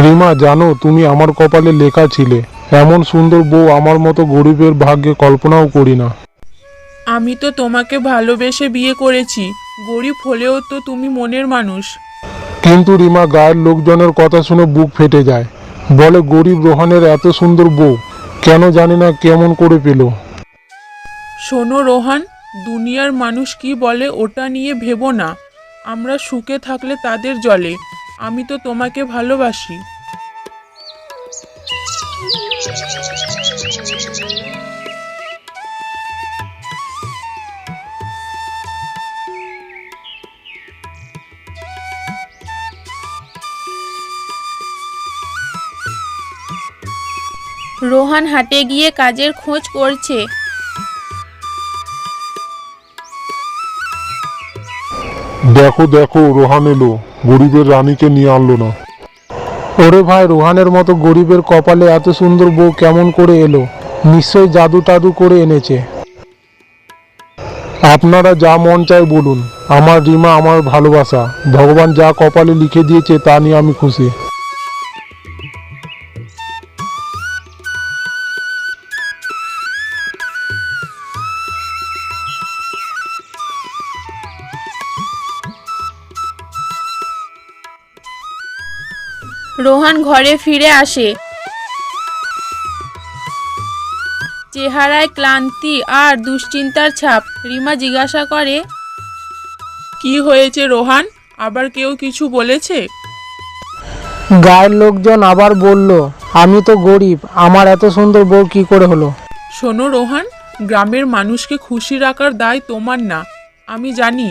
রিমা, জানো তুমি আমার কপালে লেখা ছিলে। এমন সুন্দর বউ আমার মতো গরিবের ভাগ্যে কল্পনাও করি না। আমি তো তোমাকে ভালোবেসে বিয়ে করেছি, গরিব হলেও তো তুমি মনের মানুষ। কিন্তু রিমা, গায়ের লোকজনের কথা শুনে বুক ফেটে যায়। বলে গরিব রোহানের এত সুন্দর বউ কেন জানি না কেমন করে পেল। শোনো রোহান, দুনিয়ার মানুষ কি বলে ওটা নিয়ে ভেবো না। আমরা সুখে থাকলে তাদের জ্বলে। আমি তো তোমাকে ভালোবাসি। রোহান হাটে গিয়ে কাজের খোঁজ করছে। দেখো দেখো, রোহান এলো, গরিবের রানীকে নিয়ে আনলো না। ওরে ভাই, রোহানের মতো গরিবের কপালে এত সুন্দর বউ কেমন করে এলো? নিশ্চয়ই জাদু টাদু করে এনেছে। আপনারা যা মন চায় বলুন, আমার রিমা আমার ভালোবাসা। ভগবান যা কপালে লিখে দিয়েছে তা নিয়ে আমি খুশি। রোহান ঘরে ফিরে আসে, চেহারায় ক্লান্তি আর দুশ্চিন্তার ছাপ। রিমা জিজ্ঞাসা করে, কি হয়েছে রোহান? আবার কেউ কিছু বলেছে? গায়ের লোকজন আবার বলল, আমি তো গরিব, আমার এত সুন্দর বউ কি করে হলো? শোনো রোহান, গ্রামের মানুষকে খুশি রাখার দায় তোমার না। আমি জানি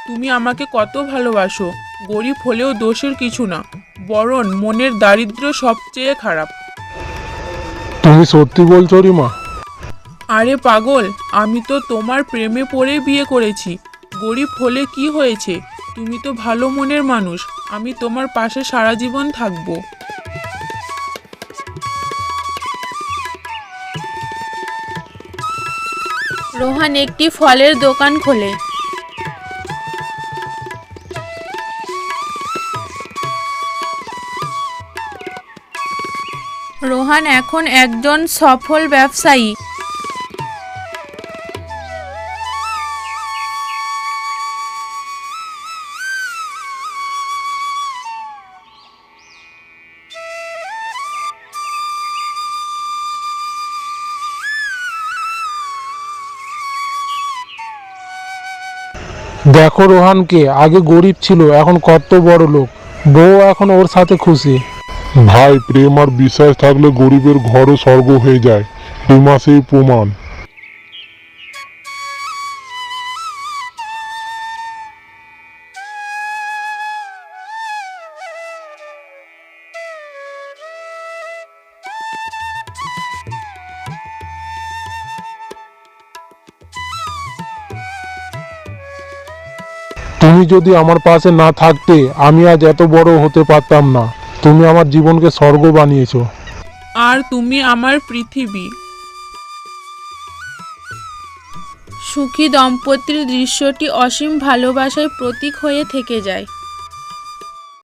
তুমি আমাকে কত ভালোবাসো। গরিব হলেও দোষের কিছু না, বরং মনের দারিদ্র্য সবচেয়ে খারাপ। তুমি সত্যি বলছো রিমা? আরে পাগল, আমি তো তোমার প্রেমে পড়ে বিয়ে করেছি। গরিব হলে কি হয়েছে? তুমি তো ভালো মনের মানুষ। আমি তোমার পাশে সারা জীবন থাকবো। রোহান একটি ফলের দোকান খোলে। রোহান এখন একজন সফল ব্যবসায়ী। দেখো রোহানকে, আগে গরিব ছিল, এখন কত বড় লোক। বউ এখন ওর সাথে খুশি। ভাই, প্রেম আর বিশ্বাস থাকলে গরিবের ঘরও স্বর্গ হয়ে যায়। রিমা সেই প্রমাণ। তুমি যদি আমার পাশে না থাকতে আমি আজ এত বড় হতে পারতাম না। তুমি আমার জীবনকে স্বর্গ বানিয়েছো। আর তুমি আমার পৃথিবী। সুখী দম্পতির দৃশ্যটি অসীম ভালোবাসার প্রতীক হয়ে থেকে যায়।